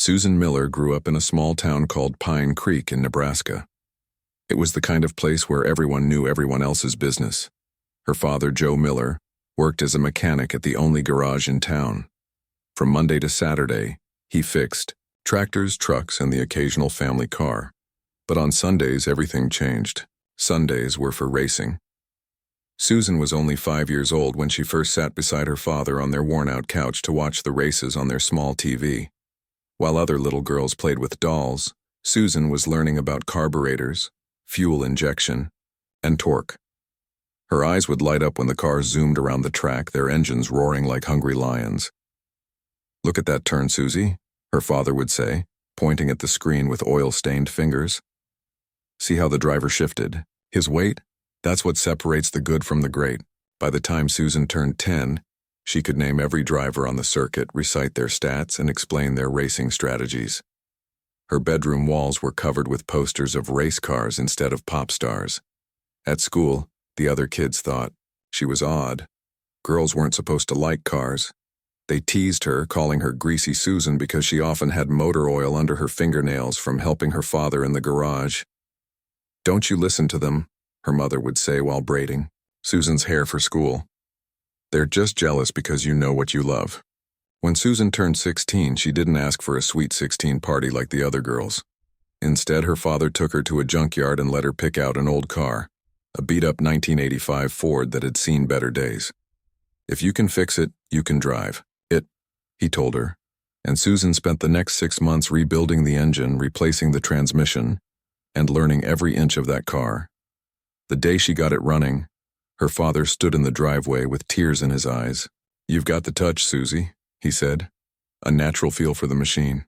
Susan Miller grew up in a small town called Pine Creek in Nebraska. It was the kind of place where everyone knew everyone else's business. Her father, Joe Miller, worked as a mechanic at the only garage in town. From Monday to Saturday, he fixed tractors, trucks, and the occasional family car. But on Sundays, everything changed. Sundays were for racing. Susan was only 5 years old when she first sat beside her father on their worn-out couch to watch the races on their small TV. While other little girls played with dolls, Susan was learning about carburetors, fuel injection, and torque. Her eyes would light up when the cars zoomed around the track, their engines roaring like hungry lions. "Look at that turn, Susie," her father would say, pointing at the screen with oil-stained fingers. "See how the driver shifted? His weight? That's what separates the good from the great." By the time Susan turned 10, she could name every driver on the circuit, recite their stats, and explain their racing strategies. Her bedroom walls were covered with posters of race cars instead of pop stars. At school, the other kids thought she was odd. Girls weren't supposed to like cars. They teased her, calling her Greasy Susan because she often had motor oil under her fingernails from helping her father in the garage. "Don't you listen to them," her mother would say while braiding Susan's hair for school. "They're just jealous because you know what you love." When Susan turned 16, she didn't ask for a sweet 16 party like the other girls. Instead, her father took her to a junkyard and let her pick out an old car, a beat-up 1985 Ford that had seen better days. "If you can fix it, you can drive it," he told her, and Susan spent the next 6 months rebuilding the engine, replacing the transmission, and learning every inch of that car. The day she got it running, her father stood in the driveway with tears in his eyes. "You've got the touch, Susie," he said, a natural feel for the machine.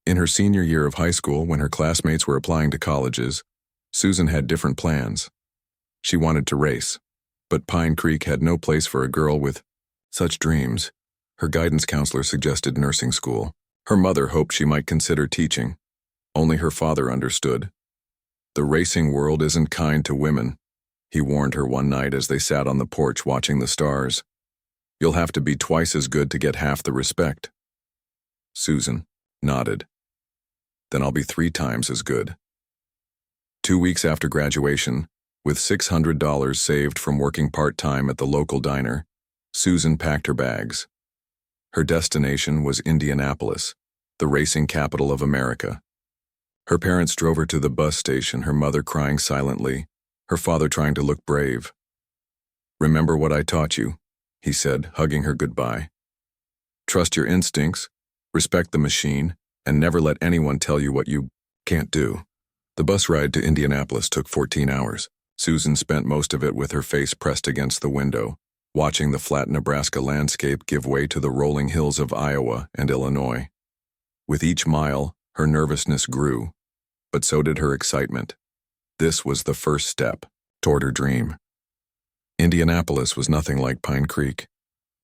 In her senior year of high school, when her classmates were applying to colleges, Susan had different plans. She wanted to race, but Pine Creek had no place for a girl with such dreams. Her guidance counselor suggested nursing school. Her mother hoped she might consider teaching. Only her father understood. "The racing world isn't kind to women," he warned her one night as they sat on the porch watching the stars. "You'll have to be twice as good to get half the respect." Susan nodded. "Then I'll be 3 times as good." 2 weeks after graduation, with $600 saved from working part-time at the local diner, Susan packed her bags. Her destination was Indianapolis, the racing capital of America. Her parents drove her to the bus station, her mother crying silently, her father trying to look brave. "Remember what I taught you," he said, hugging her goodbye. "Trust your instincts, respect the machine, and never let anyone tell you what you can't do." The bus ride to Indianapolis took 14 hours. Susan spent most of it with her face pressed against the window, watching the flat Nebraska landscape give way to the rolling hills of Iowa and Illinois. With each mile, her nervousness grew, but so did her excitement. This was the first step toward her dream. Indianapolis was nothing like Pine Creek.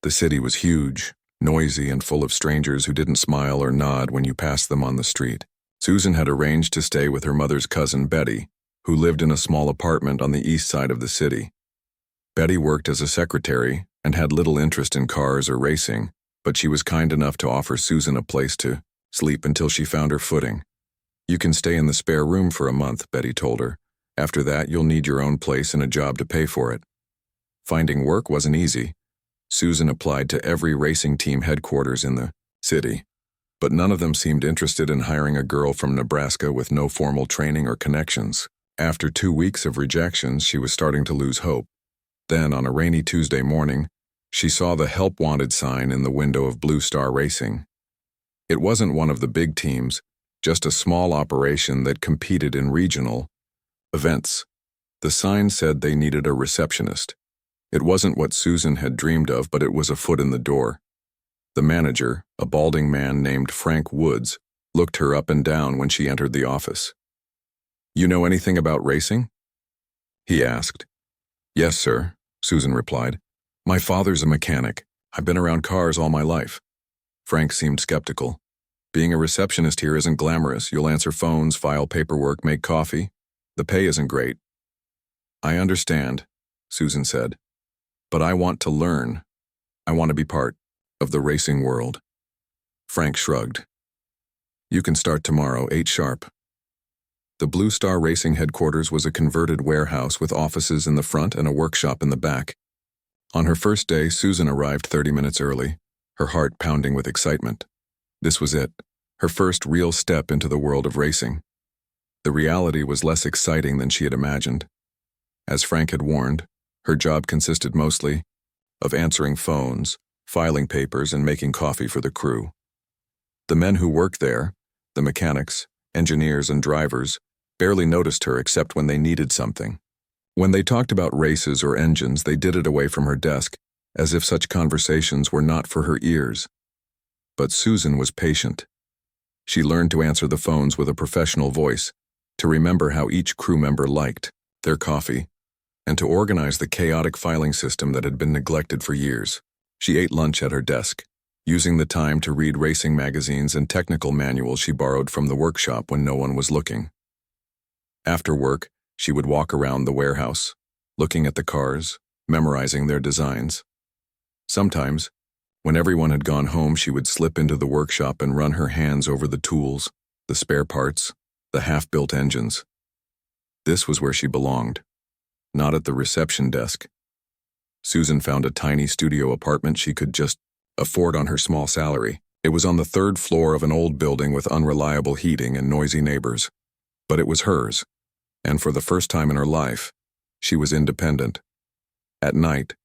The city was huge, noisy, and full of strangers who didn't smile or nod when you passed them on the street. Susan had arranged to stay with her mother's cousin Betty, who lived in a small apartment on the east side of the city. Betty worked as a secretary and had little interest in cars or racing, but she was kind enough to offer Susan a place to sleep until she found her footing. "You can stay in the spare room for a month," Betty told her. "After that, you'll need your own place and a job to pay for it." Finding work wasn't easy. Susan applied to every racing team headquarters in the city, but none of them seemed interested in hiring a girl from Nebraska with no formal training or connections. After 2 weeks of rejections, she was starting to lose hope. Then, on a rainy Tuesday morning, she saw the Help Wanted sign in the window of Blue Star Racing. It wasn't one of the big teams, just a small operation that competed in regional events. The sign said they needed a receptionist. It wasn't what Susan had dreamed of, but it was a foot in the door. The manager, a balding man named Frank Woods, looked her up and down when she entered the office. "You know anything about racing?" he asked. "Yes, sir," Susan replied. "My father's a mechanic. I've been around cars all my life." Frank seemed skeptical. "Being a receptionist here isn't glamorous. You'll answer phones, file paperwork, make coffee. The pay isn't great." "I understand," Susan said. "But I want to learn. I want to be part of the racing world." Frank shrugged. You can start tomorrow, 8 sharp. The Blue Star Racing headquarters was a converted warehouse with offices in the front and a workshop in the back. On her first day, Susan arrived 30 minutes early, her heart pounding with excitement. This was it, her first real step into the world of racing. The reality was less exciting than she had imagined. As Frank had warned, her job consisted mostly of answering phones, filing papers, and making coffee for the crew. The men who worked there, the mechanics, engineers, and drivers, barely noticed her except when they needed something. When they talked about races or engines, they did it away from her desk, as if such conversations were not for her ears. But Susan was patient. She learned to answer the phones with a professional voice, to remember how each crew member liked their coffee, and to organize the chaotic filing system that had been neglected for years. She ate lunch at her desk, using the time to read racing magazines and technical manuals she borrowed from the workshop when no one was looking. After work, she would walk around the warehouse, looking at the cars, memorizing their designs. Sometimes, when everyone had gone home, she would slip into the workshop and run her hands over the tools, the spare parts, the half-built engines. This was where she belonged, not at the reception desk. Susan found a tiny studio apartment she could just afford on her small salary. It was on the 3rd floor of an old building with unreliable heating and noisy neighbors. But it was hers, and for the first time in her life, she was independent. At night,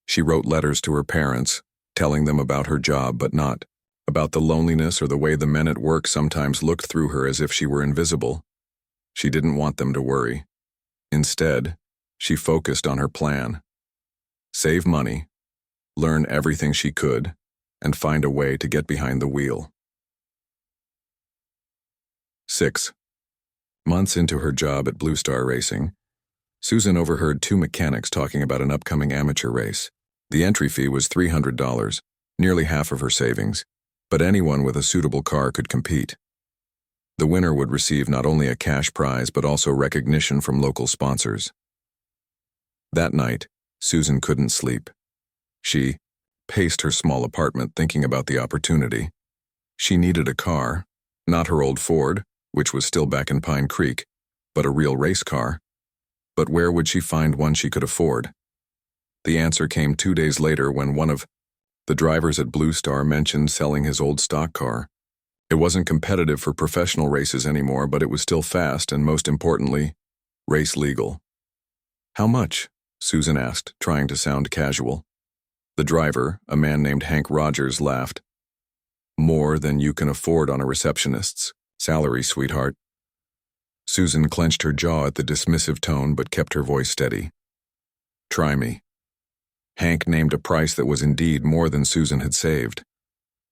she wrote letters to her parents, telling them about her job but not about the loneliness or the way the men at work sometimes looked through her as if she were invisible. She didn't want them to worry. Instead, she focused on her plan. Save money, learn everything she could, and find a way to get behind the wheel. 6 months into her job at Blue Star Racing, Susan overheard 2 mechanics talking about an upcoming amateur race. The entry fee was $300, nearly half of her savings, but anyone with a suitable car could compete. The winner would receive not only a cash prize but also recognition from local sponsors. That night, Susan couldn't sleep. She paced her small apartment thinking about the opportunity. She needed a car, not her old Ford, which was still back in Pine Creek, but a real race car. But where would she find one she could afford? The answer came 2 days later when one of the drivers at Blue Star mentioned selling his old stock car. It wasn't competitive for professional races anymore, but it was still fast and, most importantly, race legal. How much? Susan asked, trying to sound casual. The driver, a man named Hank Rogers, laughed. More than you can afford on a receptionist's salary, sweetheart. Susan clenched her jaw at the dismissive tone but kept her voice steady. Try me. Hank named a price that was indeed more than Susan had saved,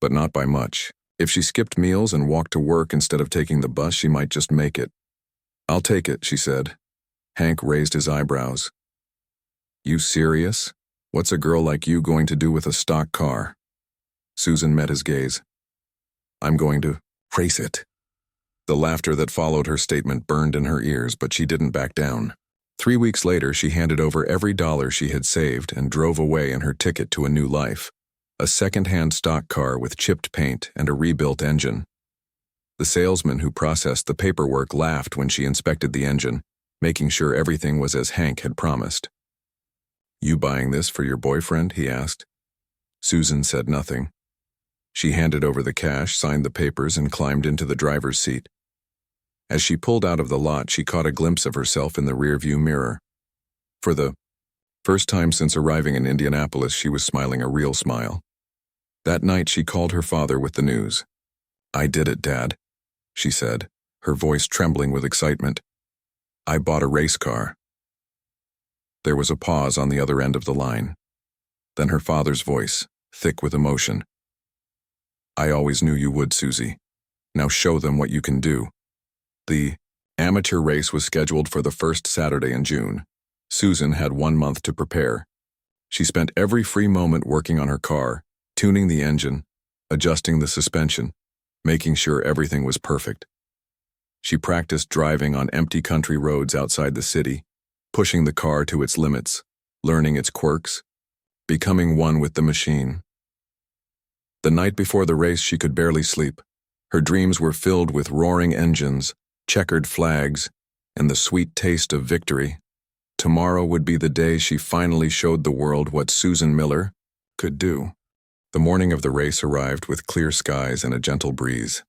but not by much. If she skipped meals and walked to work instead of taking the bus, she might just make it. I'll take it, she said. Hank raised his eyebrows. You serious? What's a girl like you going to do with a stock car? Susan met his gaze. I'm going to race it. The laughter that followed her statement burned in her ears, but she didn't back down. 3 weeks later, she handed over every dollar she had saved and drove away in her ticket to a new life. A second-hand stock car with chipped paint and a rebuilt engine. The salesman who processed the paperwork laughed when she inspected the engine, making sure everything was as Hank had promised. You buying this for your boyfriend? He asked. Susan said nothing. She handed over the cash, signed the papers, and climbed into the driver's seat. As she pulled out of the lot, she caught a glimpse of herself in the rearview mirror. For the first time since arriving in Indianapolis, she was smiling a real smile. That night, she called her father with the news. I did it, Dad, she said, her voice trembling with excitement. I bought a race car. There was a pause on the other end of the line. Then her father's voice, thick with emotion. I always knew you would, Susie. Now show them what you can do. The amateur race was scheduled for the first Saturday in June. Susan had 1 month to prepare. She spent every free moment working on her car, tuning the engine, adjusting the suspension, making sure everything was perfect. She practiced driving on empty country roads outside the city, pushing the car to its limits, learning its quirks, becoming one with the machine. The night before the race, she could barely sleep. Her dreams were filled with roaring engines, checkered flags, and the sweet taste of victory. Tomorrow would be the day she finally showed the world what Susan Miller could do. The morning of the race arrived with clear skies and a gentle breeze.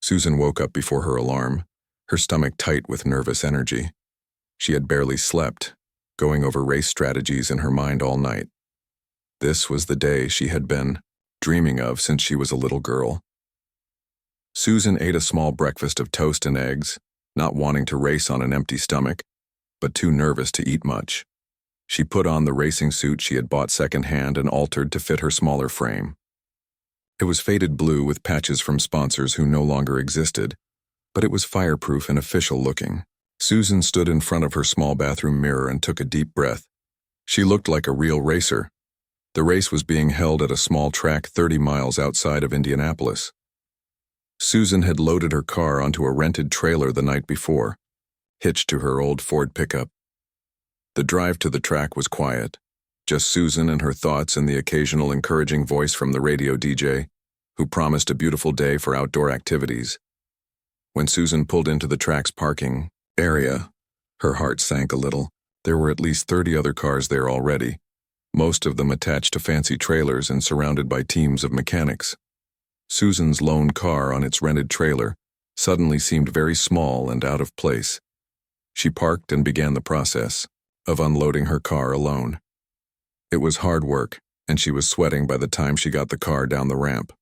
Susan woke up before her alarm, her stomach tight with nervous energy. She had barely slept, going over race strategies in her mind all night. This was the day she had been dreaming of since she was a little girl. Susan ate a small breakfast of toast and eggs, not wanting to race on an empty stomach, but too nervous to eat much. She put on the racing suit she had bought secondhand and altered to fit her smaller frame. It was faded blue with patches from sponsors who no longer existed, but it was fireproof and official looking. Susan stood in front of her small bathroom mirror and took a deep breath. She looked like a real racer. The race was being held at a small track 30 miles outside of Indianapolis. Susan had loaded her car onto a rented trailer the night before, hitched to her old Ford pickup. The drive to the track was quiet, just Susan and her thoughts and the occasional encouraging voice from the radio DJ, who promised a beautiful day for outdoor activities. When Susan pulled into the track's parking area, her heart sank a little. There were at least 30 other cars there already, most of them attached to fancy trailers and surrounded by teams of mechanics. Susan's lone car on its rented trailer suddenly seemed very small and out of place. She parked and began the process of unloading her car alone. It was hard work, and she was sweating by the time she got the car down the ramp.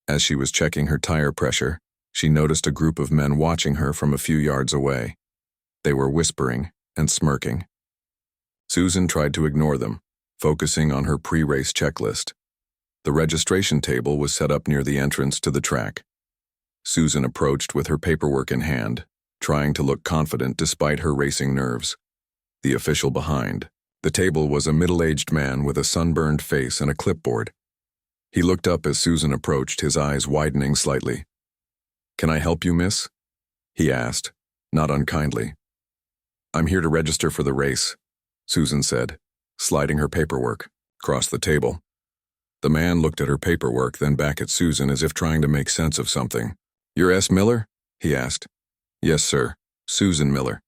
As she was checking her tire pressure, she noticed a group of men watching her from a few yards away. They were whispering and smirking. Susan tried to ignore them, focusing on her pre-race checklist. The registration table was set up near the entrance to the track. Susan approached with her paperwork in hand, trying to look confident despite her racing nerves. The official behind the table was a middle-aged man with a sunburned face and a clipboard. He looked up as Susan approached, his eyes widening slightly. "Can I help you, miss?" he asked, not unkindly. "I'm here to register for the race," Susan said, sliding her paperwork across the table. The man looked at her paperwork, then back at Susan as if trying to make sense of something. "You're S. Miller?" he asked. "Yes, sir. Susan Miller."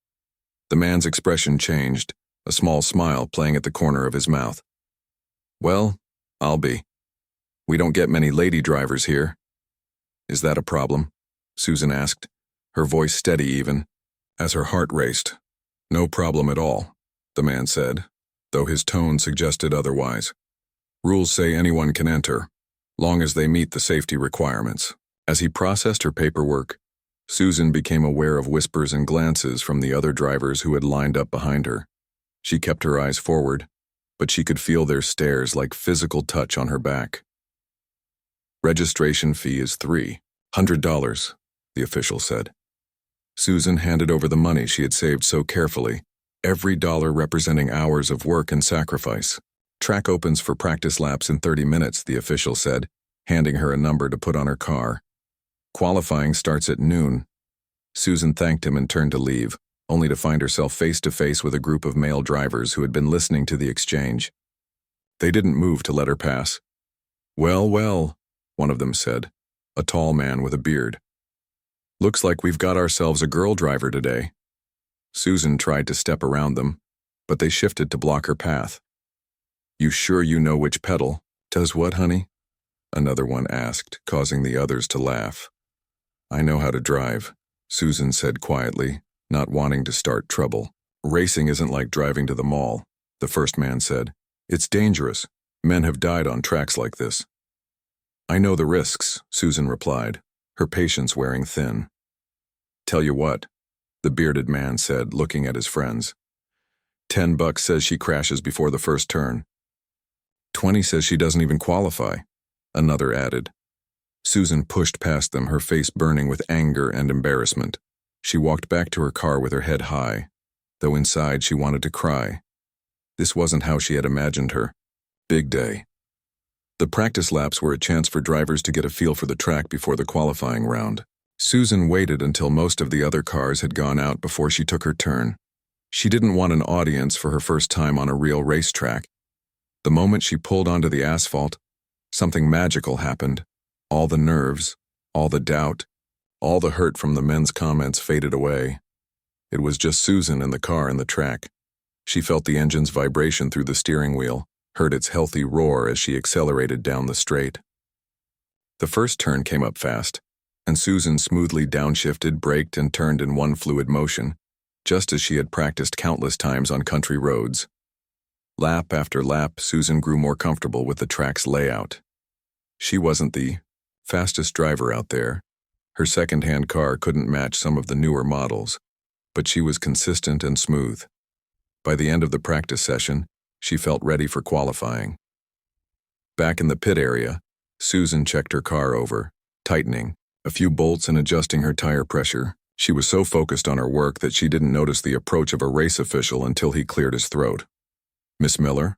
The man's expression changed, a small smile playing at the corner of his mouth. "Well, I'll be. We don't get many lady drivers here." "Is that a problem?" Susan asked, her voice steady even, as her heart raced. "No problem at all," the man said, though his tone suggested otherwise. "Rules say anyone can enter, long as they meet the safety requirements." As he processed her paperwork, Susan became aware of whispers and glances from the other drivers who had lined up behind her. She kept her eyes forward, but she could feel their stares like physical touch on her back. "Registration fee is $300, the official said. Susan handed over the money she had saved so carefully, every dollar representing hours of work and sacrifice. "Track opens for practice laps in 30 minutes, the official said, handing her a number to put on her car. "Qualifying starts at noon. Susan thanked him and turned to leave, only to find herself face to face with a group of male drivers who had been listening to the exchange. They didn't move to let her pass. "Well, well," one of them said, a tall man with a beard. "Looks like we've got ourselves a girl driver today." Susan tried to step around them, but they shifted to block her path. "You sure you know which pedal?" "Does what, honey?" another one asked, causing the others to laugh. "I know how to drive," Susan said quietly, not wanting to start trouble. "Racing isn't like driving to the mall," the first man said. "It's dangerous. Men have died on tracks like this." "I know the risks," Susan replied, her patience wearing thin. "Tell you what," the bearded man said, looking at his friends. $10 says she crashes before the first turn. 20 says she doesn't even qualify," another added. Susan pushed past them, her face burning with anger and embarrassment. She walked back to her car with her head high, though inside she wanted to cry. This wasn't how she had imagined her. Big day. The practice laps were a chance for drivers to get a feel for the track before the qualifying round. Susan waited until most of the other cars had gone out before she took her turn. She didn't want an audience for her first time on a real racetrack. The moment she pulled onto the asphalt, something magical happened. All the nerves, All the doubt, all the hurt from the men's comments faded away. It was just Susan and the car and the track. She felt the engine's vibration through the steering wheel, heard its healthy roar as she accelerated down the straight. The first turn came up fast, and Susan smoothly downshifted, braked, and turned in one fluid motion, just as she had practiced countless times on country roads. Lap after lap, Susan grew more comfortable with the track's layout. She wasn't the fastest driver out there. Her second-hand car couldn't match some of the newer models, but she was consistent and smooth. By the end of the practice session, she felt ready for qualifying. Back in the pit area, Susan checked her car over, tightening a few bolts and adjusting her tire pressure. She was so focused on her work that she didn't notice the approach of a race official until he cleared his throat. "Miss Miller,"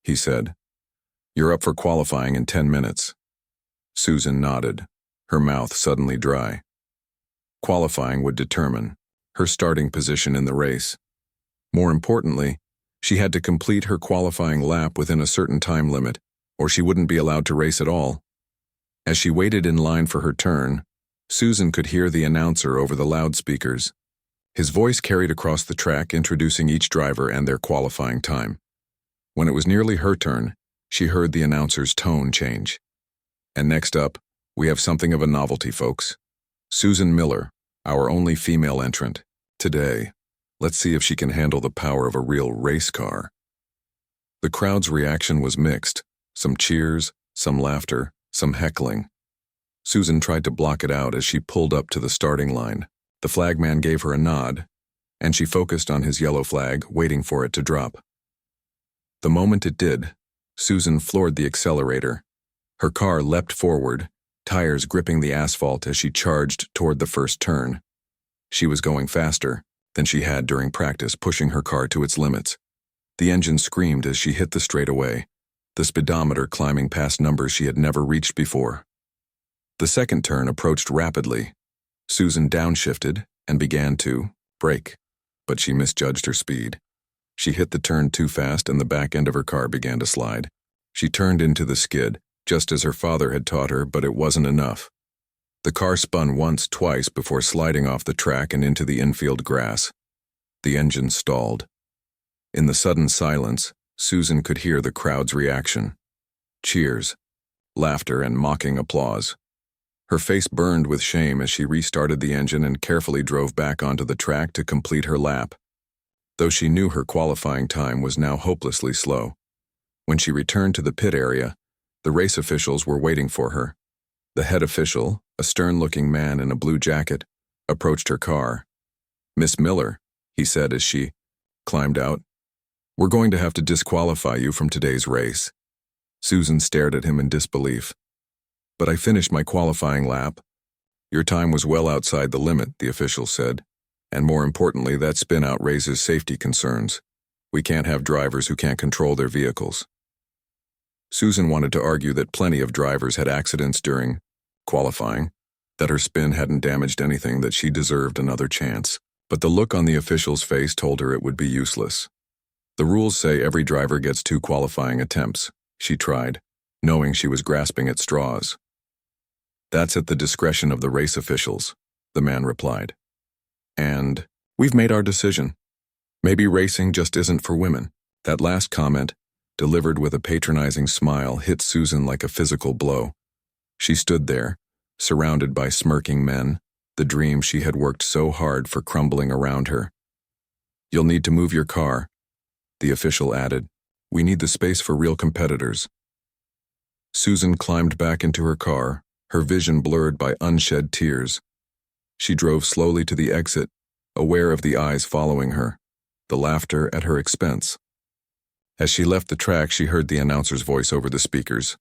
he said, "you're up for qualifying in 10 minutes. Susan nodded, her mouth suddenly dry. Qualifying would determine her starting position in the race. More importantly, she had to complete her qualifying lap within a certain time limit, or she wouldn't be allowed to race at all. As she waited in line for her turn, Susan could hear the announcer over the loudspeakers. His voice carried across the track, introducing each driver and their qualifying time. When it was nearly her turn, she heard the announcer's tone change. "And next up, we have something of a novelty, folks. Susan Miller, our only female entrant. Today, let's see if she can handle the power of a real race car." The crowd's reaction was mixed. Some cheers, some laughter, some heckling. Susan tried to block it out as she pulled up to the starting line. The flagman gave her a nod, and she focused on his yellow flag, waiting for it to drop. The moment it did, Susan floored the accelerator. Her car leapt forward, tires gripping the asphalt as she charged toward the first turn. She was going faster than she had during practice, pushing her car to its limits. The engine screamed as she hit the straightaway, the speedometer climbing past numbers she had never reached before. The second turn approached rapidly. Susan downshifted and began to brake, but she misjudged her speed. She hit the turn too fast and the back end of her car began to slide. She turned into the skid, just as her father had taught her, but it wasn't enough. The car spun once, twice before sliding off the track and into the infield grass. The engine stalled. In the sudden silence, Susan could hear the crowd's reaction. Cheers, laughter, and mocking applause. Her face burned with shame as she restarted the engine and carefully drove back onto the track to complete her lap. Though she knew her qualifying time was now hopelessly slow. When she returned to the pit area, the race officials were waiting for her. The head official, a stern-looking man in a blue jacket, approached her car. "Miss Miller," he said as she climbed out, "we're going to have to disqualify you from today's race." Susan stared at him in disbelief. "But I finished my qualifying lap." "Your time was well outside the limit," the official said. "And more importantly, that spin-out raises safety concerns. We can't have drivers who can't control their vehicles." Susan wanted to argue that plenty of drivers had accidents during qualifying, that her spin hadn't damaged anything, that she deserved another chance. But the look on the official's face told her it would be useless. "The rules say every driver gets 2 qualifying attempts," she tried, knowing she was grasping at straws. "That's at the discretion of the race officials," the man replied. "And we've made our decision. Maybe racing just isn't for women." That last comment, delivered with a patronizing smile, hit Susan like a physical blow. She stood there, surrounded by smirking men, the dream she had worked so hard for crumbling around her. "You'll need to move your car," the official added. "We need the space for real competitors." Susan climbed back into her car, her vision blurred by unshed tears. She drove slowly to the exit, aware of the eyes following her, the laughter at her expense. As she left the track, she heard the announcer's voice over the speakers.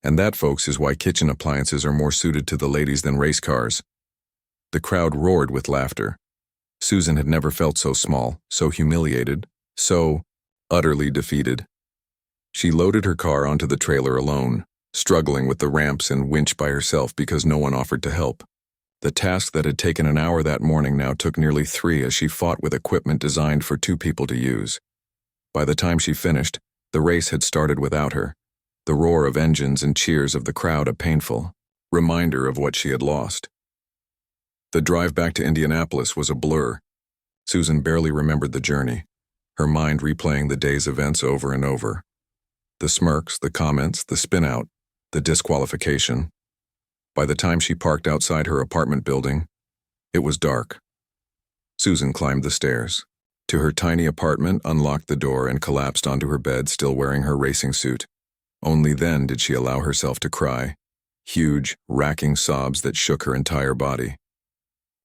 "And that, folks, is why kitchen appliances are more suited to the ladies than race cars." The crowd roared with laughter. Susan had never felt so small, so humiliated, so utterly defeated. She loaded her car onto the trailer alone, struggling with the ramps and winch by herself because no one offered to help. The task that had taken an hour that morning now took nearly 3 as she fought with equipment designed for 2 people to use. By the time she finished, the race had started without her, the roar of engines and cheers of the crowd a painful, reminder of what she had lost. The drive back to Indianapolis was a blur. Susan barely remembered the journey, her mind replaying the day's events over and over. The smirks, the comments, the spin-out, the disqualification. By the time she parked outside her apartment building, it was dark. Susan climbed the stairs to her tiny apartment, unlocked the door, and collapsed onto her bed, still wearing her racing suit. Only then did she allow herself to cry, huge, racking sobs that shook her entire body.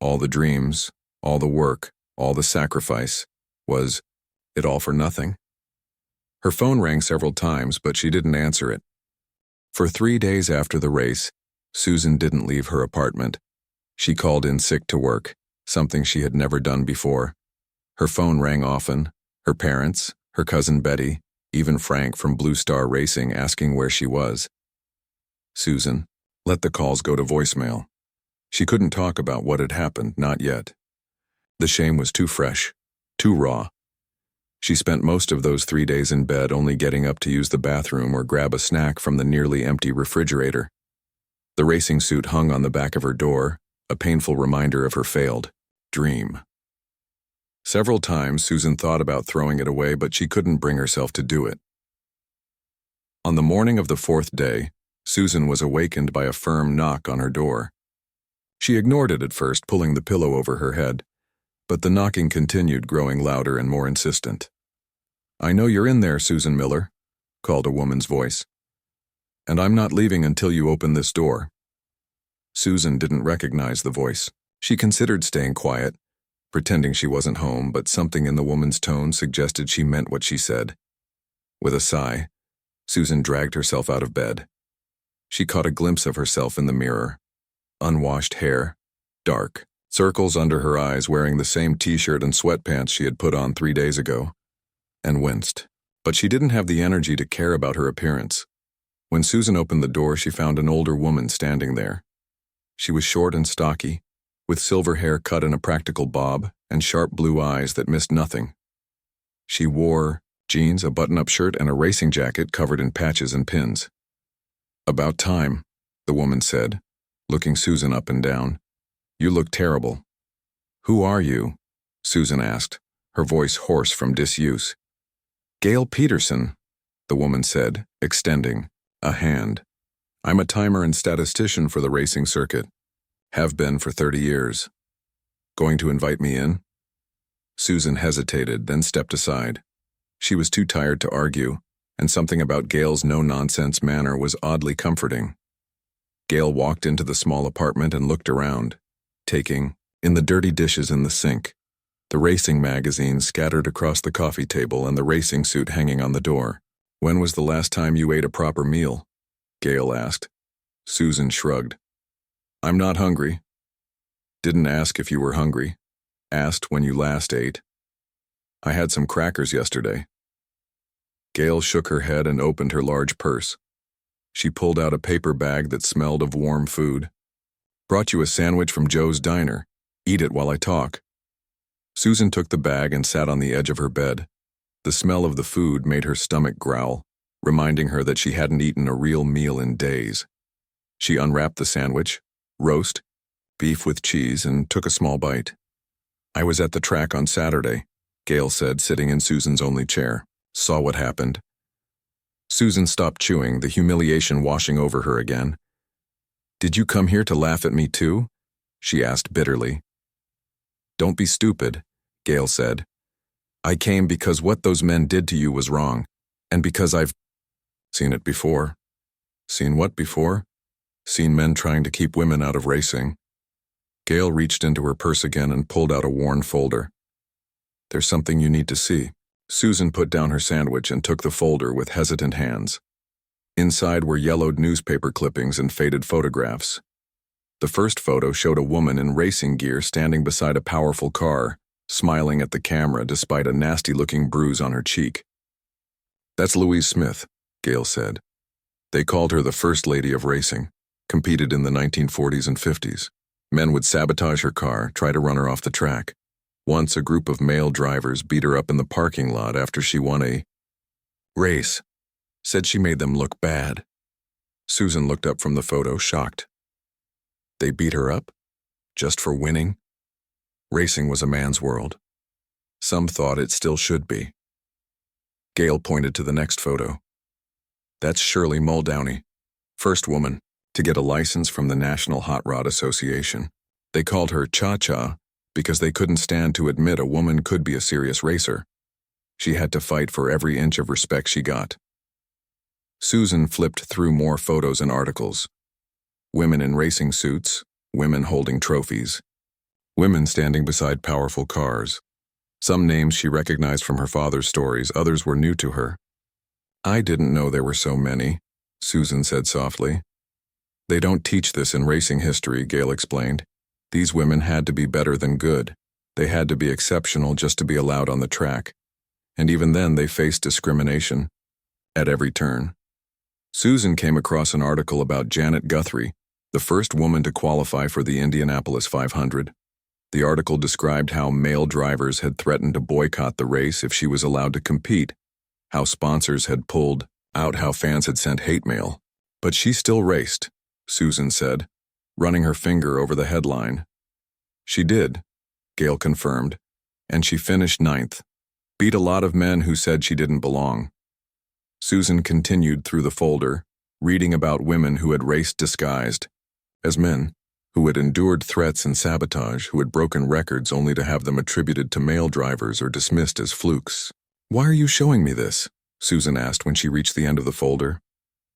All the dreams, all the work, all the sacrifice, was it all for nothing? Her phone rang several times, but she didn't answer it. For 3 days after the race, Susan didn't leave her apartment. She called in sick to work, something she had never done before. Her phone rang often, her parents, her cousin Betty, even Frank from Blue Star Racing asking where she was. Susan let the calls go to voicemail. She couldn't talk about what had happened, not yet. The shame was too fresh, too raw. She spent most of those 3 days in bed, only getting up to use the bathroom or grab a snack from the nearly empty refrigerator. The racing suit hung on the back of her door, a painful reminder of her failed dream. Several times Susan thought about throwing it away, but she couldn't bring herself to do it. On the morning of the 4th day, Susan was awakened by a firm knock on her door. She ignored it at first, pulling the pillow over her head, but the knocking continued, growing louder and more insistent. "I know you're in there, Susan Miller," called a woman's voice. "And I'm not leaving until you open this door." Susan didn't recognize the voice. She considered staying quiet, pretending she wasn't home, but something in the woman's tone suggested she meant what she said. With a sigh, Susan dragged herself out of bed. She caught a glimpse of herself in the mirror. Unwashed hair, dark, circles under her eyes, wearing the same t-shirt and sweatpants she had put on 3 days ago, and winced. But she didn't have the energy to care about her appearance. When Susan opened the door, she found an older woman standing there. She was short and stocky, with silver hair cut in a practical bob and sharp blue eyes that missed nothing. She wore jeans, a button-up shirt, and a racing jacket covered in patches and pins. "About time," the woman said, looking Susan up and down. "You look terrible." "Who are you?" Susan asked, her voice hoarse from disuse. "Gail Peterson," the woman said, extending a hand. "I'm a timer and statistician for the racing circuit. Have been for 30 years. Going to invite me in?" Susan hesitated, then stepped aside. She was too tired to argue, and something about Gail's no-nonsense manner was oddly comforting. Gail walked into the small apartment and looked around, taking in the dirty dishes in the sink, the racing magazine scattered across the coffee table, and the racing suit hanging on the door. "When was the last time you ate a proper meal?" Gail asked. Susan shrugged. "I'm not hungry." "Didn't ask if you were hungry. Asked when you last ate." "I had some crackers yesterday." Gail shook her head and opened her large purse. She pulled out a paper bag that smelled of warm food. "Brought you a sandwich from Joe's Diner. Eat it while I talk." Susan took the bag and sat on the edge of her bed. The smell of the food made her stomach growl, reminding her that she hadn't eaten a real meal in days. She unwrapped the sandwich, roast, beef with cheese, and took a small bite. "I was at the track on Saturday," Gail said, sitting in Susan's only chair. "Saw what happened." Susan stopped chewing, the humiliation washing over her again. "Did you come here to laugh at me too?" she asked bitterly. "Don't be stupid," Gail said. "I came because what those men did to you was wrong, and because I've seen it before." "Seen what before?" "Seen men trying to keep women out of racing." Gail reached into her purse again and pulled out a worn folder. "There's something you need to see." Susan put down her sandwich and took the folder with hesitant hands. Inside were yellowed newspaper clippings and faded photographs. The first photo showed a woman in racing gear standing beside a powerful car, smiling at the camera despite a nasty-looking bruise on her cheek. "That's Louise Smith," Gail said. "They called her the First Lady of Racing, competed in the 1940s and 50s. Men would sabotage her car, try to run her off the track. Once a group of male drivers beat her up in the parking lot after she won a race. Said she made them look bad." Susan looked up from the photo, shocked. They beat her up? Just for winning? Racing was a man's world. Some thought it still should be. Gail pointed to the next photo. That's Shirley Muldowney, first woman to get a license from the National Hot Rod Association. They called her Cha-Cha because they couldn't stand to admit a woman could be a serious racer. She had to fight for every inch of respect she got. Susan flipped through more photos and articles. Women in racing suits, women holding trophies, women standing beside powerful cars. Some names she recognized from her father's stories, others were new to her. I didn't know there were so many, Susan said softly. They don't teach this in racing history, Gail explained. These women had to be better than good. They had to be exceptional just to be allowed on the track. And even then they faced discrimination at every turn. Susan came across an article about Janet Guthrie, the first woman to qualify for the Indianapolis 500. The article described how male drivers had threatened to boycott the race if she was allowed to compete, how sponsors had pulled out, how fans had sent hate mail. But she still raced, Susan said, running her finger over the headline. She did, Gail confirmed, and she finished 9th, beat a lot of men who said she didn't belong. Susan continued through the folder, reading about women who had raced disguised as men, who had endured threats and sabotage, who had broken records only to have them attributed to male drivers or dismissed as flukes. Why are you showing me this? Susan asked when she reached the end of the folder.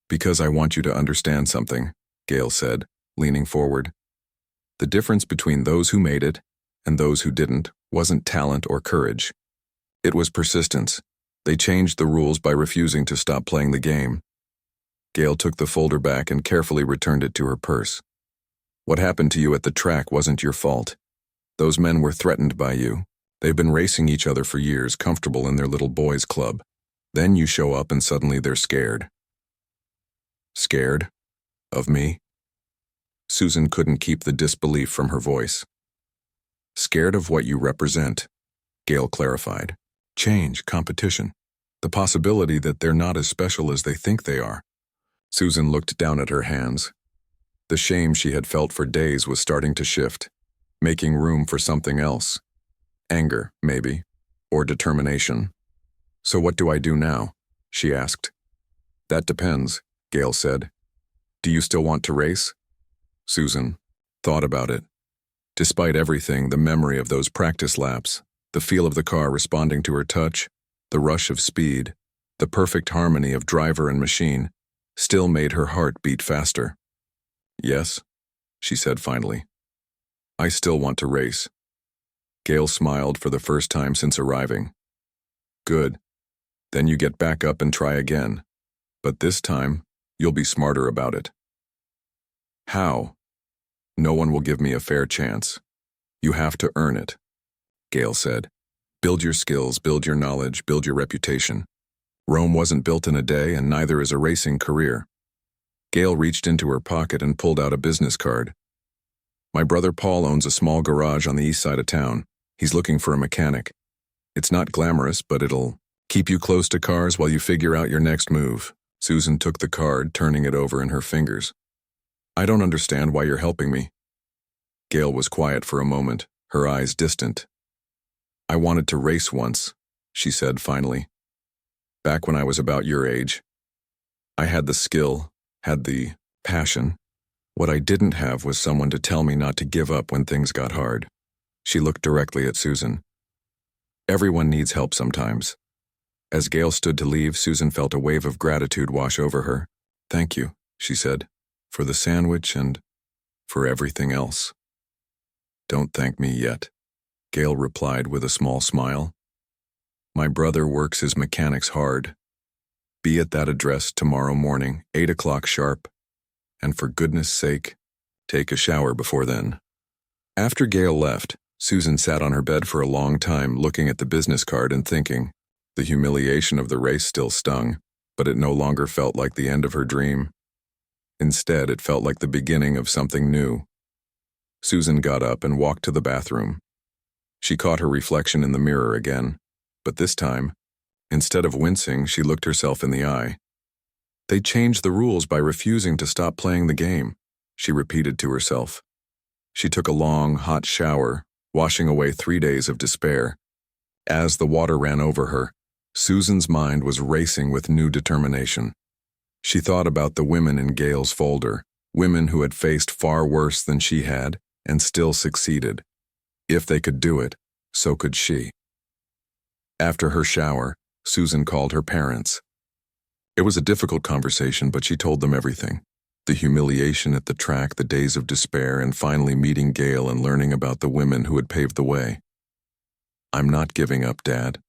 Because I want you to understand something, Gail said, leaning forward. The difference between those who made it and those who didn't wasn't talent or courage. It was persistence. They changed the rules by refusing to stop playing the game. Gail took the folder back and carefully returned it to her purse. What happened to you at the track wasn't your fault. Those men were threatened by you. They've been racing each other for years, comfortable in their little boys' club. Then you show up and suddenly they're scared. Scared? Of me? Susan couldn't keep the disbelief from her voice. Scared of what you represent, Gail clarified. Change, competition, the possibility that they're not as special as they think they are. Susan looked down at her hands. The shame she had felt for days was starting to shift, making room for something else. Anger, maybe, or determination. So what do I do now? She asked. That depends, Gail said. Do you still want to race? Susan thought about it. Despite everything, the memory of those practice laps, the feel of the car responding to her touch, the rush of speed, the perfect harmony of driver and machine, still made her heart beat faster. Yes, she said finally. I still want to race. Gail smiled for the first time since arriving. Good. Then you get back up and try again. But this time, you'll be smarter about it. How? No one will give me a fair chance. You have to earn it, Gail said. Build your skills, build your knowledge, build your reputation. Rome wasn't built in a day, and neither is a racing career. Gail reached into her pocket and pulled out a business card. My brother Paul owns a small garage on the east side of town. He's looking for a mechanic. It's not glamorous, but it'll keep you close to cars while you figure out your next move. Susan took the card, turning it over in her fingers. I don't understand why you're helping me. Gail was quiet for a moment, her eyes distant. I wanted to race once, she said finally. Back when I was about your age. I had the skill, had the passion. What I didn't have was someone to tell me not to give up when things got hard. She looked directly at Susan. Everyone needs help sometimes. As Gail stood to leave, Susan felt a wave of gratitude wash over her. Thank you, she said, for the sandwich and for everything else. Don't thank me yet, Gail replied with a small smile. My brother works his mechanics hard. Be at that address tomorrow morning, 8 o'clock sharp. And for goodness sake, take a shower before then. After Gail left, Susan sat on her bed for a long time looking at the business card and thinking. The humiliation of the race still stung, but it no longer felt like the end of her dream. Instead, it felt like the beginning of something new. Susan got up and walked to the bathroom. She caught her reflection in the mirror again, but this time, instead of wincing, she looked herself in the eye. They changed the rules by refusing to stop playing the game, she repeated to herself. She took a long, hot shower, washing away 3 days of despair. As the water ran over her, Susan's mind was racing with new determination. She thought about the women in Gail's folder, women who had faced far worse than she had and still succeeded. If they could do it, so could she. After her shower, Susan called her parents. It was a difficult conversation, but she told them everything. The humiliation at the track, the days of despair, and finally meeting Gail and learning about the women who had paved the way. "I'm not giving up, Dad,"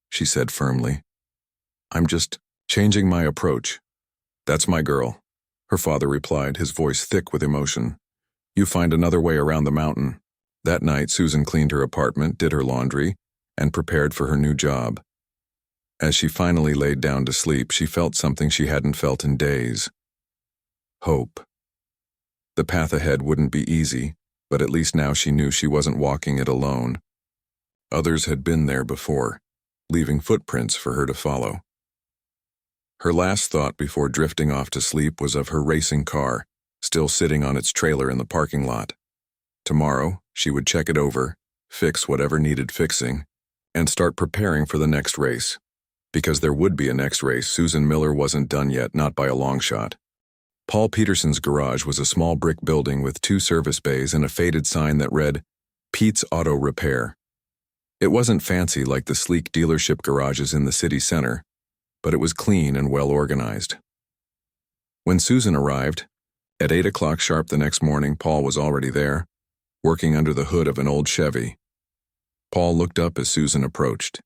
she said firmly. "I'm just changing my approach." "That's my girl," her father replied, his voice thick with emotion. "You find another way around the mountain." That night, Susan cleaned her apartment, did her laundry, and prepared for her new job. As she finally laid down to sleep, she felt something she hadn't felt in days. Hope. The path ahead wouldn't be easy, but at least now she knew she wasn't walking it alone. Others had been there before, leaving footprints for her to follow. Her last thought before drifting off to sleep was of her racing car, still sitting on its trailer in the parking lot. Tomorrow, she would check it over, fix whatever needed fixing, and start preparing for the next race. Because there would be a next race, Susan Miller wasn't done yet, not by a long shot. Paul Peterson's garage was a small brick building with 2 service bays and a faded sign that read, "Pete's Auto Repair." It wasn't fancy like the sleek dealership garages in the city center, but it was clean and well organized. When Susan arrived, at 8 o'clock sharp the next morning, Paul was already there, working under the hood of an old Chevy. Paul looked up as Susan approached.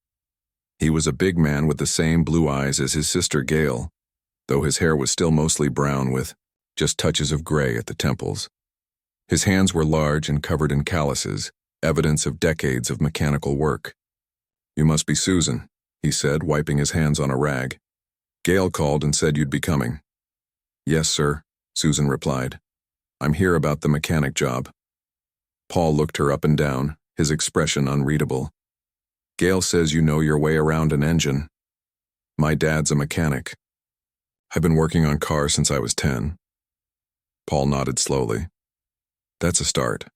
He was a big man with the same blue eyes as his sister Gail, though his hair was still mostly brown with just touches of gray at the temples. His hands were large and covered in calluses, evidence of decades of mechanical work. "You must be Susan," he said, wiping his hands on a rag. "Gail called and said you'd be coming." "Yes, sir," Susan replied. "I'm here about the mechanic job." Paul looked her up and down, his expression unreadable. "Gail says you know your way around an engine." "My dad's a mechanic. I've been working on cars since I was 10. Paul nodded slowly. "That's a start.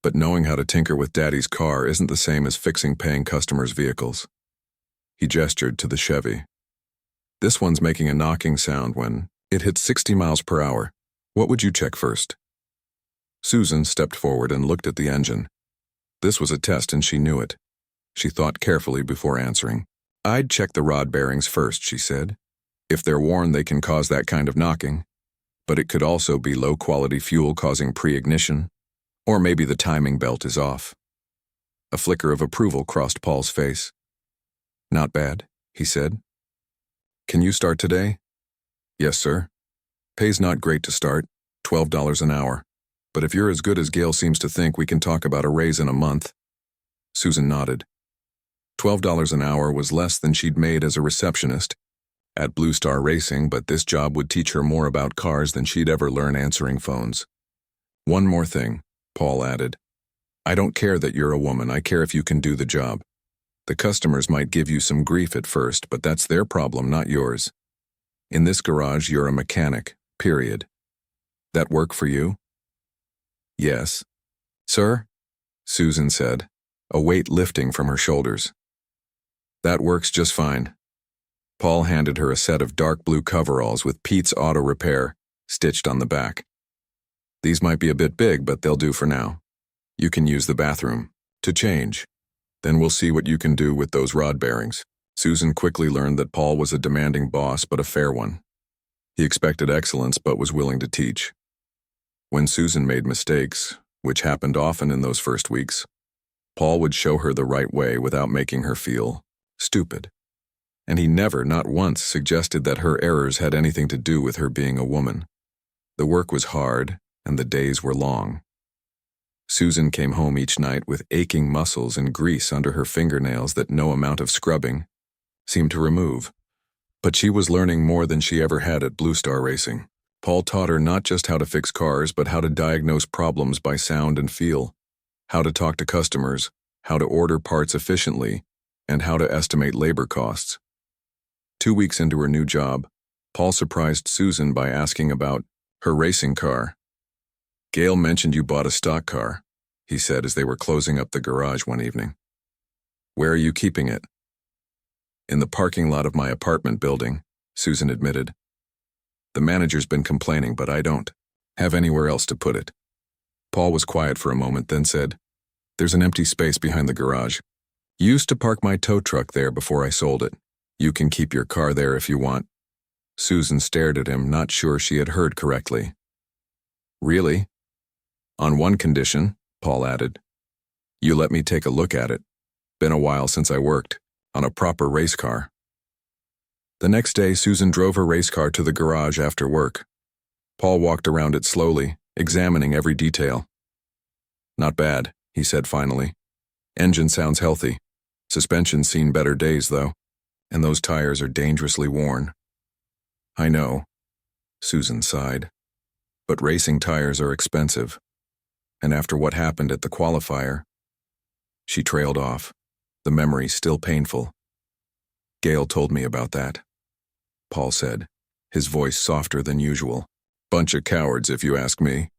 But knowing how to tinker with Daddy's car isn't the same as fixing paying customers' vehicles." He gestured to the Chevy. "This one's making a knocking sound when it hits 60 miles per hour. What would you check first?" Susan stepped forward and looked at the engine. This was a test and she knew it. She thought carefully before answering. "I'd check the rod bearings first," she said. "If they're worn, they can cause that kind of knocking. But it could also be low-quality fuel causing pre-ignition, or maybe the timing belt is off." A flicker of approval crossed Paul's face. "Not bad," he said. "Can you start today?" "Yes, sir. Pay's not great to start, $12 an hour. But if you're as good as Gail seems to think, we can talk about a raise in a month." Susan nodded. $12 an hour was less than she'd made as a receptionist at Blue Star Racing, but this job would teach her more about cars than she'd ever learn answering phones. "One more thing," Paul added. "I don't care that you're a woman, I care if you can do the job. The customers might give you some grief at first, but that's their problem, not yours. In this garage, you're a mechanic, period. That work for you?" "Yes." "Sir?" Susan said, a weight lifting from her shoulders. "That works just fine." Paul handed her a set of dark blue coveralls with Pete's Auto Repair stitched on the back. "These might be a bit big, but they'll do for now. You can use the bathroom to change. Then we'll see what you can do with those rod bearings." Susan quickly learned that Paul was a demanding boss, but a fair one. He expected excellence, but was willing to teach. When Susan made mistakes, which happened often in those first weeks, Paul would show her the right way without making her feel stupid. And he never, not once, suggested that her errors had anything to do with her being a woman. The work was hard, and the days were long. Susan came home each night with aching muscles and grease under her fingernails that no amount of scrubbing seemed to remove. But she was learning more than she ever had at Blue Star Racing. Paul taught her not just how to fix cars, but how to diagnose problems by sound and feel, how to talk to customers, how to order parts efficiently, and how to estimate labor costs. 2 weeks into her new job, Paul surprised Susan by asking about her racing car. Gail mentioned you bought a stock car, he said as they were closing up the garage one evening. Where are you keeping it? In the parking lot of my apartment building, Susan admitted. The manager's been complaining, but I don't have anywhere else to put it. Paul was quiet for a moment, then said, There's an empty space behind the garage. Used to park my tow truck there before I sold it. You can keep your car there if you want. Susan stared at him, not sure she had heard correctly. Really? On one condition, Paul added. You let me take a look at it. Been a while since I worked on a proper race car. The next day, Susan drove her race car to the garage after work. Paul walked around it slowly, examining every detail. Not bad, he said finally. Engine sounds healthy. Suspension's seen better days, though, and those tires are dangerously worn. I know, Susan sighed. But racing tires are expensive. And after what happened at the qualifier, she trailed off, the memory still painful. Gail told me about that, Paul said, his voice softer than usual. Bunch of cowards, if you ask me.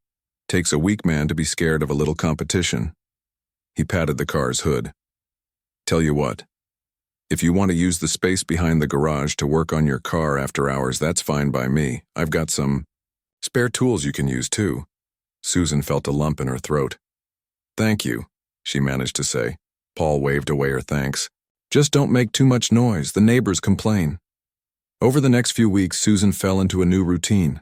Takes a weak man to be scared of a little competition. He patted the car's hood. Tell you what, if you want to use the space behind the garage to work on your car after hours, that's fine by me. I've got some spare tools you can use too. Susan felt a lump in her throat. Thank you, she managed to say. Paul waved away her thanks. Just don't make too much noise, the neighbors complain. Over the next few weeks, Susan fell into a new routine.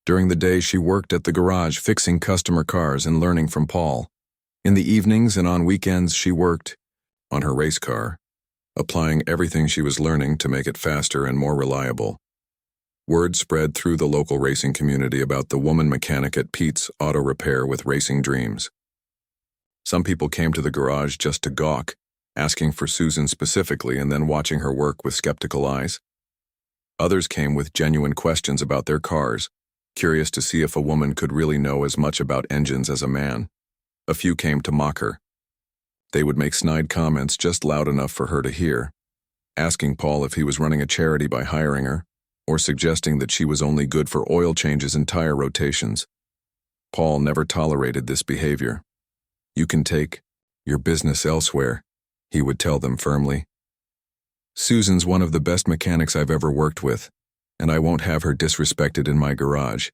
During the day, she worked at the garage fixing customer cars and learning from Paul. In the evenings and on weekends, she worked on her race car, applying everything she was learning to make it faster and more reliable. Word spread through the local racing community about the woman mechanic at Pete's Auto Repair with racing dreams. Some people came to the garage just to gawk, asking for Susan specifically and then watching her work with skeptical eyes. Others came with genuine questions about their cars, curious to see if a woman could really know as much about engines as a man. A few came to mock her. They would make snide comments just loud enough for her to hear, asking Paul if he was running a charity by hiring her, or suggesting that she was only good for oil changes and tire rotations. Paul never tolerated this behavior. You can take your business elsewhere, he would tell them firmly. Susan's one of the best mechanics I've ever worked with, and I won't have her disrespected in my garage.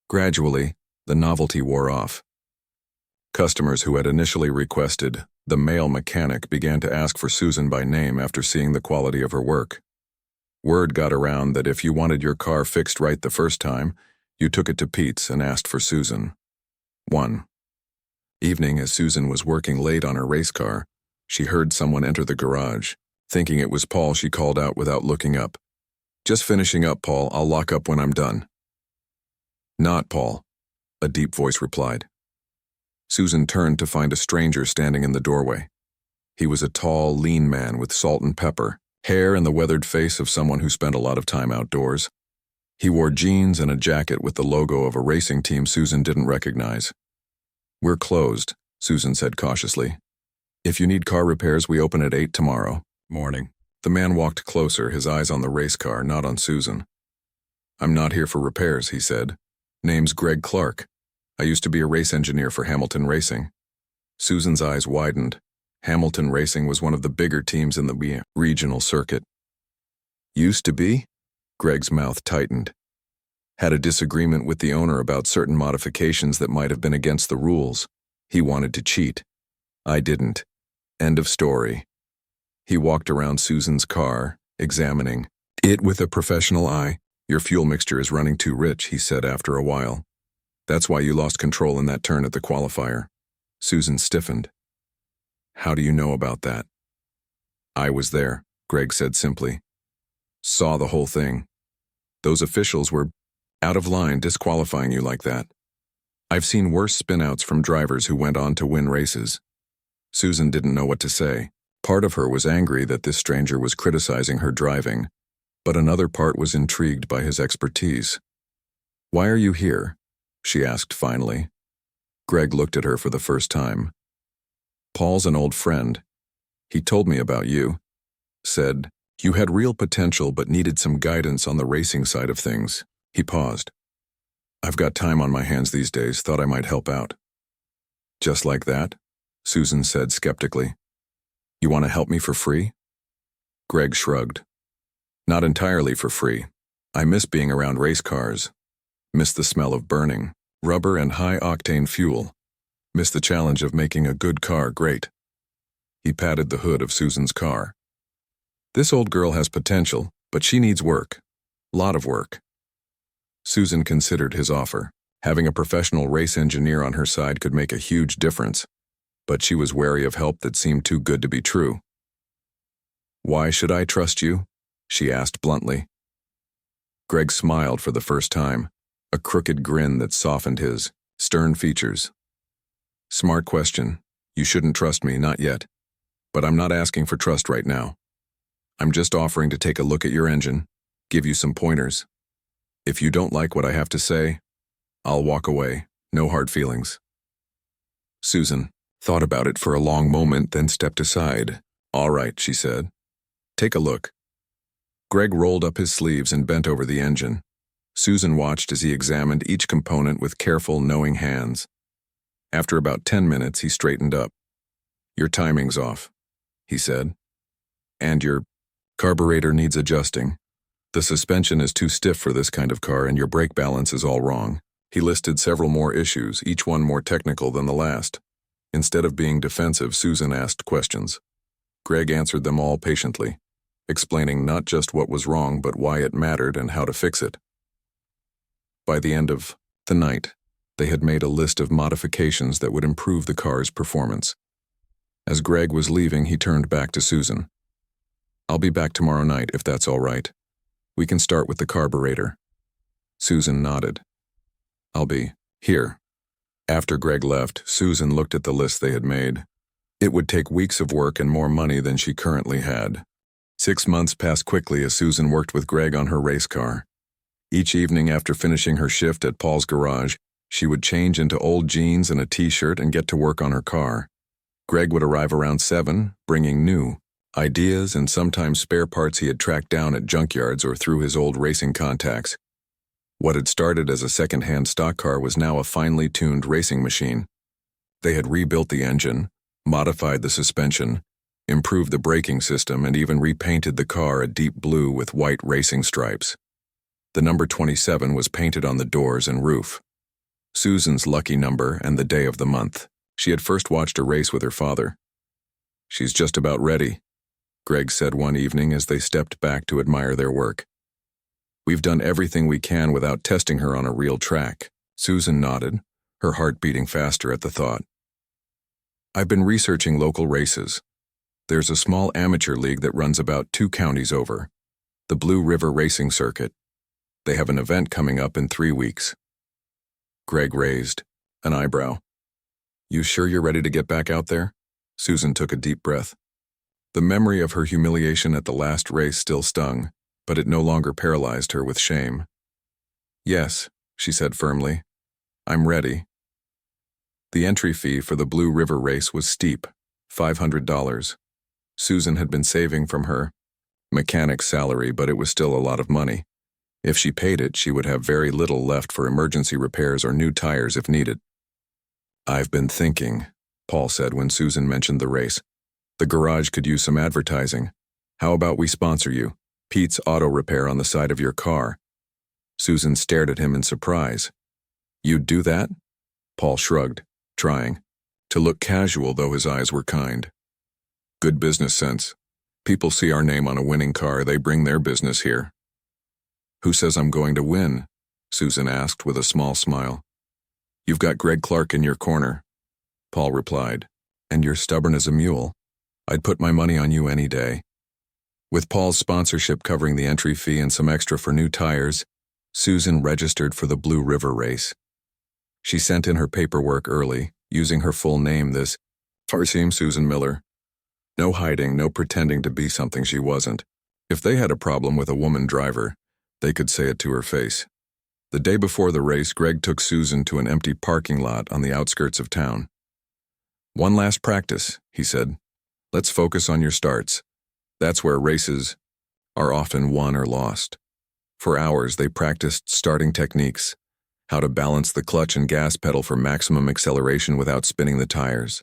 Gradually, the novelty wore off. Customers who had initially requested the male mechanic began to ask for Susan by name after seeing the quality of her work. Word got around that if you wanted your car fixed right the first time, you took it to Pete's and asked for Susan. One evening, as Susan was working late on her race car, she heard someone enter the garage. Thinking it was Paul, she called out without looking up. Just finishing up, Paul. I'll lock up when I'm done. Not Paul, a deep voice replied. Susan turned to find a stranger standing in the doorway. He was a tall, lean man with salt and pepper, hair and the weathered face of someone who spent a lot of time outdoors. He wore jeans and a jacket with the logo of a racing team Susan didn't recognize. We're closed, Susan said cautiously. If you need car repairs, we open at 8 tomorrow morning. The man walked closer, his eyes on the race car, not on Susan. I'm not here for repairs, he said. Name's Greg Clark. I used to be a race engineer for Hamilton Racing. Susan's eyes widened. Hamilton Racing was one of the bigger teams in the regional circuit. Used to be? Greg's mouth tightened. Had a disagreement with the owner about certain modifications that might have been against the rules. He wanted to cheat. I didn't. End of story. He walked around Susan's car, examining it with a professional eye. Your fuel mixture is running too rich, he said after a while. That's why you lost control in that turn at the qualifier. Susan stiffened. How do you know about that? I was there, Greg said simply. Saw the whole thing. Those officials were out of line disqualifying you like that. I've seen worse spinouts from drivers who went on to win races. Susan didn't know what to say. Part of her was angry that this stranger was criticizing her driving, but another part was intrigued by his expertise. Why are you here? She asked finally. Greg looked at her for the first time. Paul's an old friend. He told me about you. Said, you had real potential but needed some guidance on the racing side of things. He paused. I've got time on my hands these days, thought I might help out. Just like that? Susan said skeptically. You want to help me for free? Greg shrugged. Not entirely for free. I miss being around race cars. Miss the smell of burning rubber and high-octane fuel. Miss the challenge of making a good car great. He patted the hood of Susan's car. This old girl has potential, but she needs work. Lot of work. Susan considered his offer. Having a professional race engineer on her side could make a huge difference, but she was wary of help that seemed too good to be true. Why should I trust you? She asked bluntly. Greg smiled for the first time, a crooked grin that softened his stern features. Smart question. You shouldn't trust me, not yet. But I'm not asking for trust right now. I'm just offering to take a look at your engine, give you some pointers. If you don't like what I have to say, I'll walk away, no hard feelings. Susan thought about it for a long moment, then stepped aside. All right, she said. Take a look. Greg rolled up his sleeves and bent over the engine. Susan watched as he examined each component with careful, knowing hands. After about 10 minutes, he straightened up. Your timing's off, he said. And your carburetor needs adjusting. The suspension is too stiff for this kind of car and your brake balance is all wrong. He listed several more issues, each one more technical than the last. Instead of being defensive, Susan asked questions. Greg answered them all patiently, explaining not just what was wrong but why it mattered and how to fix it. By the end of the night, they had made a list of modifications that would improve the car's performance. As Greg was leaving, he turned back to Susan. I'll be back tomorrow night if that's all right. We can start with the carburetor. Susan nodded. I'll be here. After Greg left, Susan looked at the list they had made. It would take weeks of work and more money than she currently had. 6 months passed quickly as Susan worked with Greg on her race car. Each evening after finishing her shift at Paul's garage, she would change into old jeans and a t-shirt and get to work on her car. Greg would arrive around 7, bringing new ideas and sometimes spare parts he had tracked down at junkyards or through his old racing contacts. What had started as a second-hand stock car was now a finely tuned racing machine. They had rebuilt the engine, modified the suspension, improved the braking system, and even repainted the car a deep blue with white racing stripes. The number 27 was painted on the doors and roof. Susan's lucky number and the day of the month. She had first watched a race with her father. She's just about ready, Greg said one evening as they stepped back to admire their work. We've done everything we can without testing her on a real track. Susan nodded, her heart beating faster at the thought. I've been researching local races. There's a small amateur league that runs about 2 counties over, the Blue River Racing Circuit. They have an event coming up in 3 weeks. Greg raised an eyebrow. You sure you're ready to get back out there? Susan took a deep breath. The memory of her humiliation at the last race still stung, but it no longer paralyzed her with shame. Yes, she said firmly. I'm ready. The entry fee for the Blue River race was steep, $500. Susan had been saving from her mechanic's salary, but it was still a lot of money. If she paid it, she would have very little left for emergency repairs or new tires if needed. I've been thinking, Paul said when Susan mentioned the race. The garage could use some advertising. How about we sponsor you? Pete's Auto Repair on the side of your car. Susan stared at him in surprise. You'd do that? Paul shrugged, trying to look casual, though his eyes were kind. Good business sense. People see our name on a winning car, they bring their business here. Who says I'm going to win? Susan asked with a small smile. You've got Greg Clark in your corner, Paul replied, and you're stubborn as a mule. I'd put my money on you any day. With Paul's sponsorship covering the entry fee and some extra for new tires, Susan registered for the Blue River race. She sent in her paperwork early, using her full name, this Farseem Susan Miller. No hiding, no pretending to be something she wasn't. If they had a problem with a woman driver, they could say it to her face. The day before the race, Greg took Susan to an empty parking lot on the outskirts of town. One last practice, he said. Let's focus on your starts. That's where races are often won or lost. For hours, they practiced starting techniques, How to balance the clutch and gas pedal for maximum acceleration without spinning the tires.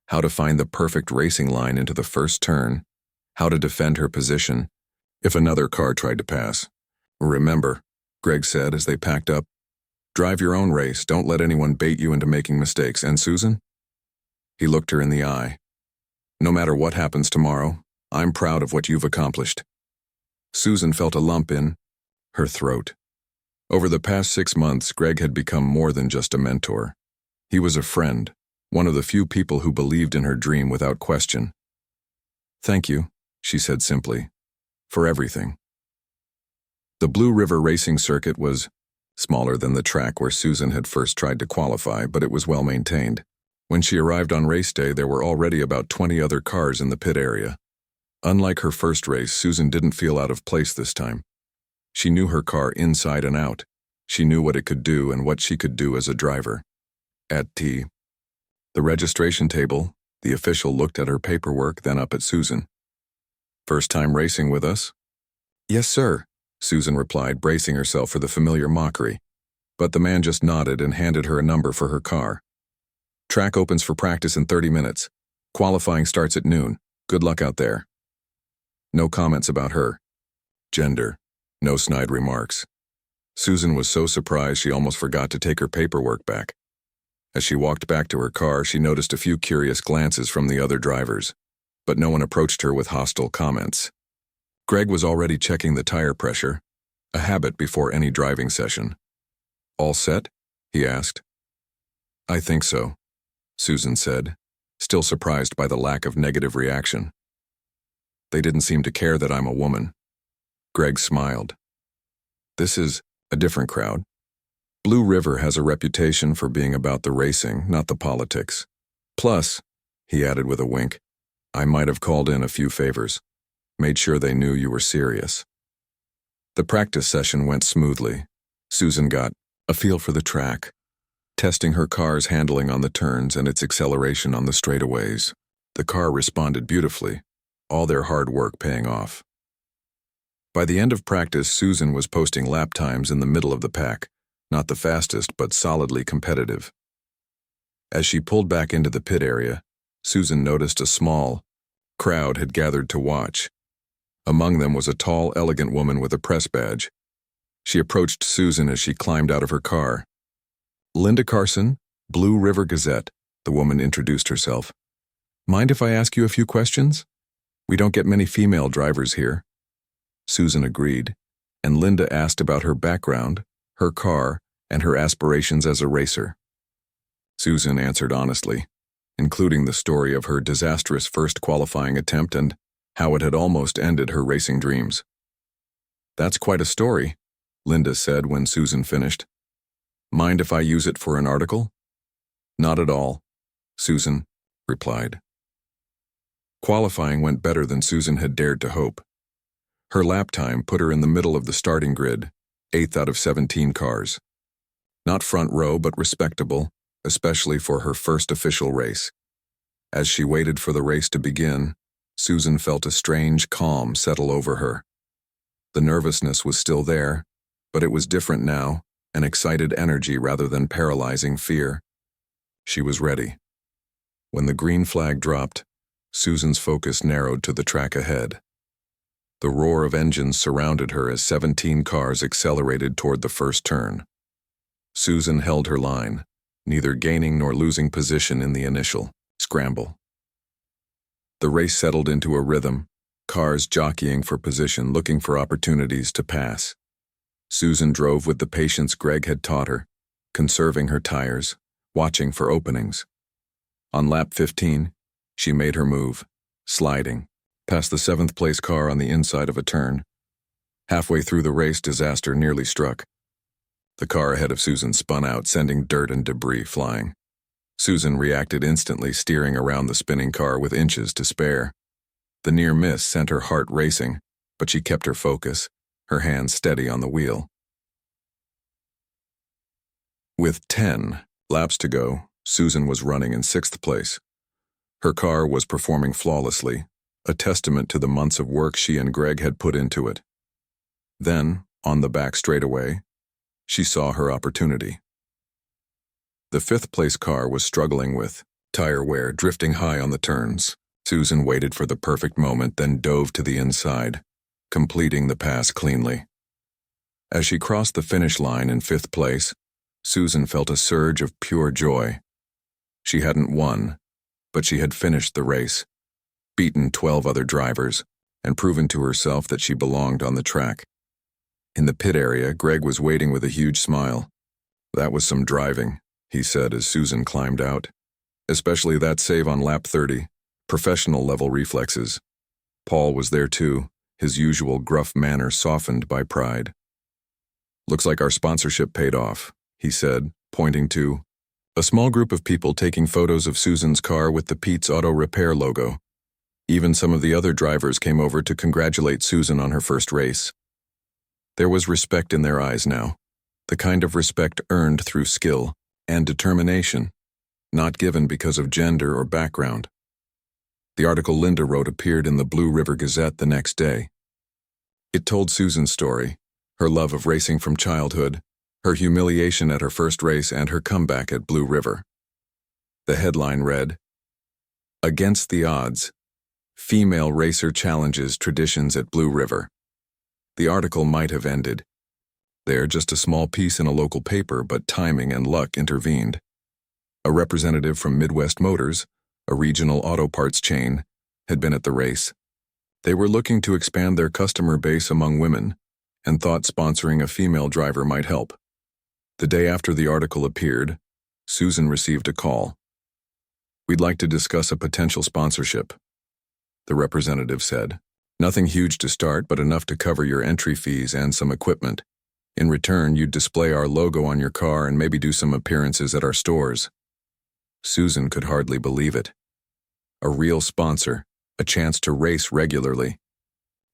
How to find the perfect racing line into the first turn. How to defend her position if another car tried to pass. Remember, Greg said as they packed up, drive your own race, don't let anyone bait you into making mistakes. And Susan? He looked her in the eye. No matter what happens tomorrow, I'm proud of what you've accomplished. Susan felt a lump in her throat. Over the past 6 months, Greg had become more than just a mentor. He was a friend, one of the few people who believed in her dream without question. Thank you, she said simply, for everything. The Blue River racing circuit was smaller than the track where Susan had first tried to qualify, but it was well maintained. When she arrived on race day, there were already about 20 other cars in the pit area. Unlike her first race, Susan didn't feel out of place this time. She knew her car inside and out. She knew what it could do and what she could do as a driver. At the registration table, the official looked at her paperwork, then up at Susan. First time racing with us? Yes, sir, Susan replied, bracing herself for the familiar mockery. But the man just nodded and handed her a number for her car. Track opens for practice in 30 minutes. Qualifying starts at noon. Good luck out there. No comments about her gender. No snide remarks. Susan was so surprised she almost forgot to take her paperwork back. As she walked back to her car, she noticed a few curious glances from the other drivers, but no one approached her with hostile comments. Greg was already checking the tire pressure, a habit before any driving session. All set? He asked. I think so, Susan said, still surprised by the lack of negative reaction. They didn't seem to care that I'm a woman. Greg smiled. This is a different crowd. Blue River has a reputation for being about the racing, not the politics. Plus, he added with a wink, I might have called in a few favors. Made sure they knew you were serious. The practice session went smoothly. Susan got a feel for the track, testing her car's handling on the turns and its acceleration on the straightaways. The car responded beautifully, all their hard work paying off. By the end of practice, Susan was posting lap times in the middle of the pack, not the fastest, but solidly competitive. As she pulled back into the pit area, Susan noticed a small crowd had gathered to watch. Among them was a tall, elegant woman with a press badge. She approached Susan as she climbed out of her car. Linda Carson, Blue River Gazette, the woman introduced herself. Mind if I ask you a few questions? We don't get many female drivers here. Susan agreed, and Linda asked about her background, her car, and her aspirations as a racer. Susan answered honestly, including the story of her disastrous first qualifying attempt and how it had almost ended her racing dreams. That's quite a story, Linda said when Susan finished. Mind if I use it for an article? Not at all, Susan replied. Qualifying went better than Susan had dared to hope. Her lap time put her in the middle of the starting grid, 8th out of 17 cars. Not front row, but respectable, especially for her first official race. As she waited for the race to begin, Susan felt a strange calm settle over her. The nervousness was still there, but it was different now, an excited energy rather than paralyzing fear. She was ready. When the green flag dropped, Susan's focus narrowed to the track ahead. The roar of engines surrounded her as 17 cars accelerated toward the first turn. Susan held her line, neither gaining nor losing position in the initial scramble. The race settled into a rhythm, cars jockeying for position, looking for opportunities to pass. Susan drove with the patience Greg had taught her, conserving her tires, watching for openings. On lap 15, she made her move, sliding, past the 7th-place car on the inside of a turn. Halfway through the race, disaster nearly struck. The car ahead of Susan spun out, sending dirt and debris flying. Susan reacted instantly, steering around the spinning car with inches to spare. The near miss sent her heart racing, but she kept her focus, her hands steady on the wheel. With 10 laps to go, Susan was running in 6th place. Her car was performing flawlessly, a testament to the months of work she and Greg had put into it. Then, on the back straightaway, she saw her opportunity. The fifth-place car was struggling with tire wear drifting high on the turns. Susan waited for the perfect moment, then dove to the inside, completing the pass cleanly. As she crossed the finish line in fifth place, Susan felt a surge of pure joy. She hadn't won, but she had finished the race, beaten 12 other drivers, and proven to herself that she belonged on the track. In the pit area, Greg was waiting with a huge smile. "That was some driving," he said as Susan climbed out. "Especially that save on lap 30. Professional-level reflexes." Paul was there too, his usual gruff manner softened by pride. "Looks like our sponsorship paid off," he said, pointing to a small group of people taking photos of Susan's car with the Pete's Auto Repair logo. Even some of the other drivers came over to congratulate Susan on her first race. There was respect in their eyes now, the kind of respect earned through skill and determination, not given because of gender or background. The article Linda wrote appeared in the Blue River Gazette the next day. It told Susan's story, her love of racing from childhood, her humiliation at her first race, and her comeback at Blue River. The headline read, "Against the Odds, Female Racer Challenges Traditions at Blue River." The article might have ended there, just a small piece in a local paper, but timing and luck intervened. A representative from Midwest Motors, a regional auto parts chain, had been at the race. They were looking to expand their customer base among women and thought sponsoring a female driver might help. The day after the article appeared, Susan received a call. "We'd like to discuss a potential sponsorship," the representative said. "Nothing huge to start, but enough to cover your entry fees and some equipment. In return, you'd display our logo on your car and maybe do some appearances at our stores." Susan could hardly believe it. A real sponsor, a chance to race regularly,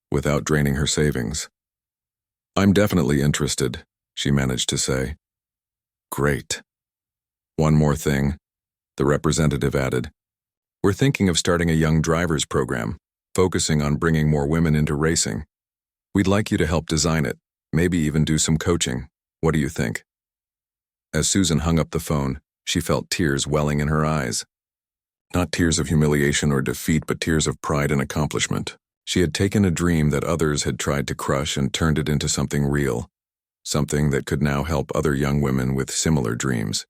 without draining her savings. "I'm definitely interested," she managed to say. "Great. One more thing," the representative added. "We're thinking of starting a young drivers program, focusing on bringing more women into racing. We'd like you to help design it, maybe even do some coaching. What do you think?" As Susan hung up the phone, she felt tears welling in her eyes. Not tears of humiliation or defeat, but tears of pride and accomplishment. She had taken a dream that others had tried to crush and turned it into something real, something that could now help other young women with similar dreams.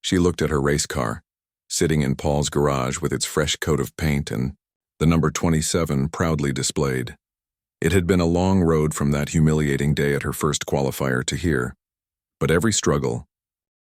She looked at her race car, sitting in Paul's garage with its fresh coat of paint and the number 27 proudly displayed. It had been a long road from that humiliating day at her first qualifier to here, but every struggle,